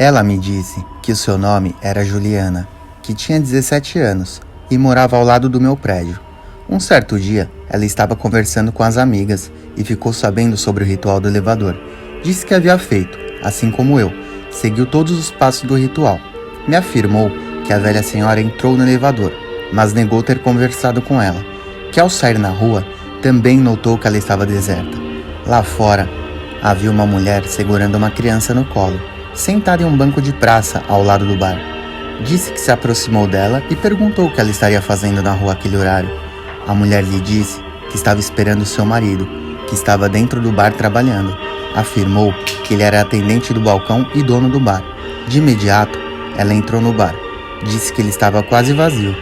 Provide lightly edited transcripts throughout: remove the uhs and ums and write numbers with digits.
Ela me disse que o seu nome era Juliana, que tinha 17 anos e morava ao lado do meu prédio. Um certo dia, ela estava conversando com as amigas e ficou sabendo sobre o ritual do elevador. Disse que havia feito, assim como eu, seguiu todos os passos do ritual. Me afirmou que a velha senhora entrou no elevador, mas negou ter conversado com ela, que ao sair na rua, também notou que ela estava deserta. Lá fora, havia uma mulher segurando uma criança no colo, sentada em um banco de praça ao lado do bar. Disse que se aproximou dela e perguntou o que ela estaria fazendo na rua àquele horário. A mulher lhe disse que estava esperando seu marido, que estava dentro do bar trabalhando. Afirmou que ele era atendente do balcão e dono do bar. De imediato, ela entrou no bar. Disse que ele estava quase vazio.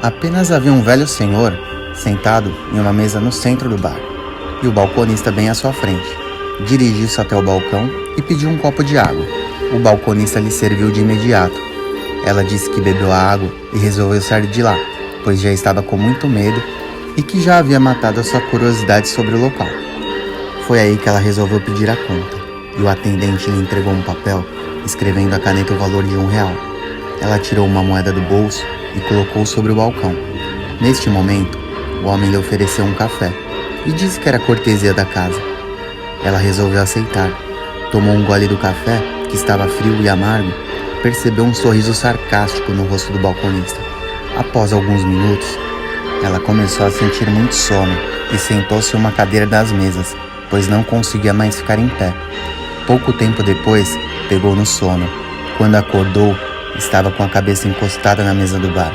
Apenas havia um velho senhor sentado em uma mesa no centro do bar, e o balconista bem à sua frente. Dirigiu-se até o balcão e pediu um copo de água. O balconista lhe serviu de imediato. Ela disse que bebeu a água e resolveu sair de lá, pois já estava com muito medo e que já havia matado a sua curiosidade sobre o local. Foi aí que ela resolveu pedir a conta, e o atendente lhe entregou um papel, escrevendo a caneta o valor de R$1. Ela tirou uma moeda do bolso e colocou sobre o balcão. Neste momento, o homem lhe ofereceu um café e disse que era cortesia da casa. Ela resolveu aceitar. Tomou um gole do café, que estava frio e amargo. Percebeu um sorriso sarcástico no rosto do balconista. Após alguns minutos, ela começou a sentir muito sono e sentou-se em uma cadeira das mesas, pois não conseguia mais ficar em pé. Pouco tempo depois, pegou no sono. Quando acordou, estava com a cabeça encostada na mesa do bar.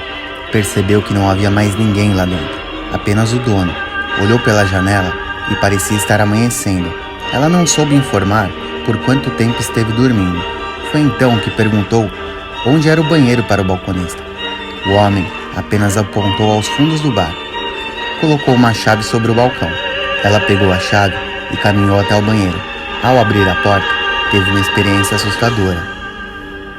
Percebeu que não havia mais ninguém lá dentro, apenas o dono. Olhou pela janela e parecia estar amanhecendo. Ela não soube informar por quanto tempo esteve dormindo. Foi então que perguntou onde era o banheiro para o balconista. O homem apenas apontou aos fundos do bar. Colocou uma chave sobre o balcão. Ela pegou a chave e caminhou até o banheiro. Ao abrir a porta, teve uma experiência assustadora.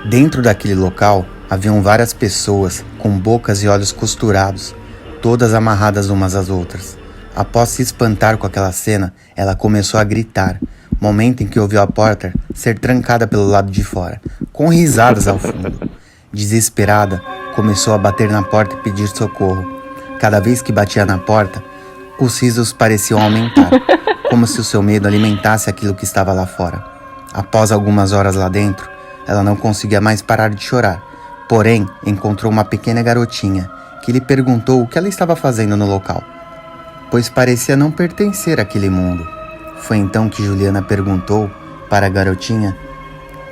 Dentro daquele local, haviam várias pessoas com bocas e olhos costurados, todas amarradas umas às outras. Após se espantar com aquela cena, ela começou a gritar, momento em que ouviu a porta ser trancada pelo lado de fora, com risadas ao fundo. Desesperada, começou a bater na porta e pedir socorro. Cada vez que batia na porta, os risos pareciam aumentar, como se o seu medo alimentasse aquilo que estava lá fora. Após algumas horas lá dentro, ela não conseguia mais parar de chorar. Porém, encontrou uma pequena garotinha, que lhe perguntou o que ela estava fazendo no local, pois parecia não pertencer àquele mundo. Foi então que Juliana perguntou para a garotinha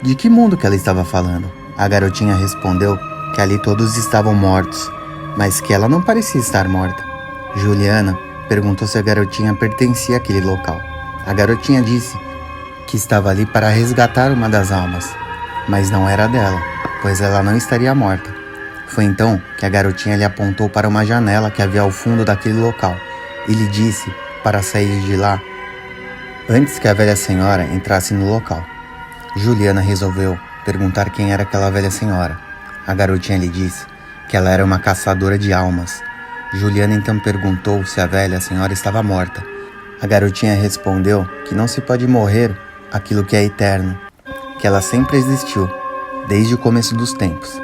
de que mundo que ela estava falando. A garotinha respondeu que ali todos estavam mortos, mas que ela não parecia estar morta. Juliana perguntou se a garotinha pertencia àquele local. A garotinha disse que estava ali para resgatar uma das almas, mas não era dela, pois ela não estaria morta. Foi então que a garotinha lhe apontou para uma janela que havia ao fundo daquele local e lhe disse para sair de lá antes que a velha senhora entrasse no local. Juliana resolveu perguntar quem era aquela velha senhora. A garotinha lhe disse que ela era uma caçadora de almas. Juliana então perguntou se a velha senhora estava morta. A garotinha respondeu que não se pode morrer aquilo que é eterno, que ela sempre existiu, desde o começo dos tempos.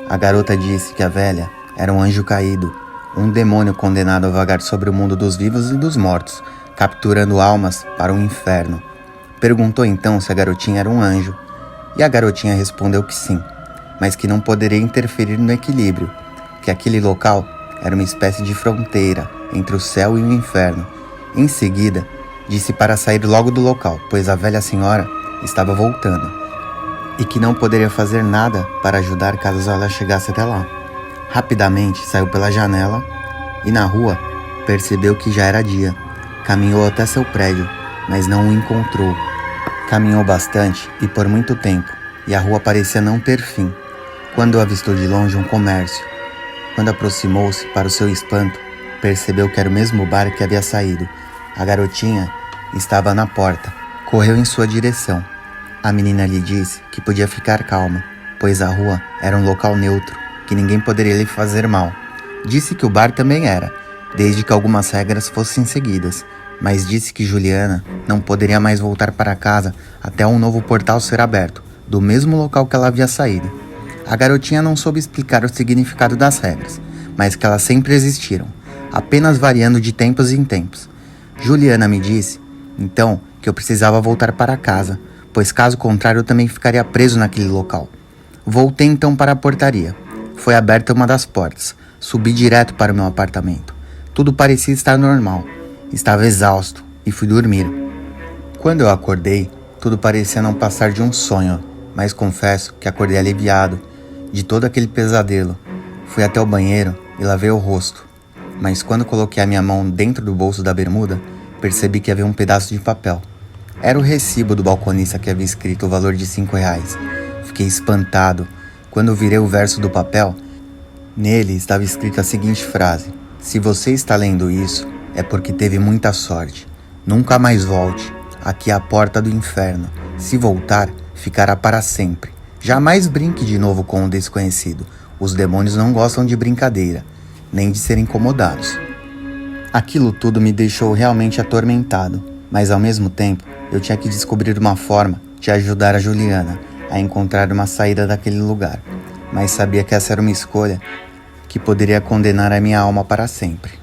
A garota disse que a velha era um anjo caído, um demônio condenado a vagar sobre o mundo dos vivos e dos mortos, capturando almas para o inferno. Perguntou então se a garotinha era um anjo, e a garotinha respondeu que sim, mas que não poderia interferir no equilíbrio, que aquele local era uma espécie de fronteira entre o céu e o inferno. Em seguida, disse para sair logo do local, pois a velha senhora estava voltando, e que não poderia fazer nada para ajudar caso ela chegasse até lá. Rapidamente saiu pela janela e na rua percebeu que já era dia. Caminhou até seu prédio, mas não o encontrou. Caminhou bastante e por muito tempo, e a rua parecia não ter fim, quando avistou de longe um comércio. Quando aproximou-se, para o seu espanto, percebeu que era o mesmo bar que havia saído. A garotinha estava na porta. Correu em sua direção. A menina lhe disse que podia ficar calma, pois a rua era um local neutro, que ninguém poderia lhe fazer mal. Disse que o bar também era, desde que algumas regras fossem seguidas, mas disse que Juliana não poderia mais voltar para casa até um novo portal ser aberto, do mesmo local que ela havia saído. A garotinha não soube explicar o significado das regras, mas que elas sempre existiram, apenas variando de tempos em tempos. Juliana me disse, então, que eu precisava voltar para casa, pois caso contrário eu também ficaria preso naquele local. Voltei então para a portaria. Foi aberta uma das portas. Subi direto para o meu apartamento. Tudo parecia estar normal. Estava exausto e fui dormir. Quando eu acordei, tudo parecia não passar de um sonho, mas confesso que acordei aliviado de todo aquele pesadelo. Fui até o banheiro e lavei o rosto, mas quando coloquei a minha mão dentro do bolso da bermuda, percebi que havia um pedaço de papel. Era o recibo do balconista que havia escrito o valor de R$5. Fiquei espantado. Quando virei o verso do papel, nele estava escrita a seguinte frase: se você está lendo isso, é porque teve muita sorte. Nunca mais volte. Aqui é a porta do inferno. Se voltar, ficará para sempre. Jamais brinque de novo com o desconhecido. Os demônios não gostam de brincadeira, nem de ser incomodados. Aquilo tudo me deixou realmente atormentado, mas ao mesmo tempo eu tinha que descobrir uma forma de ajudar a Juliana a encontrar uma saída daquele lugar, mas sabia que essa era uma escolha que poderia condenar a minha alma para sempre.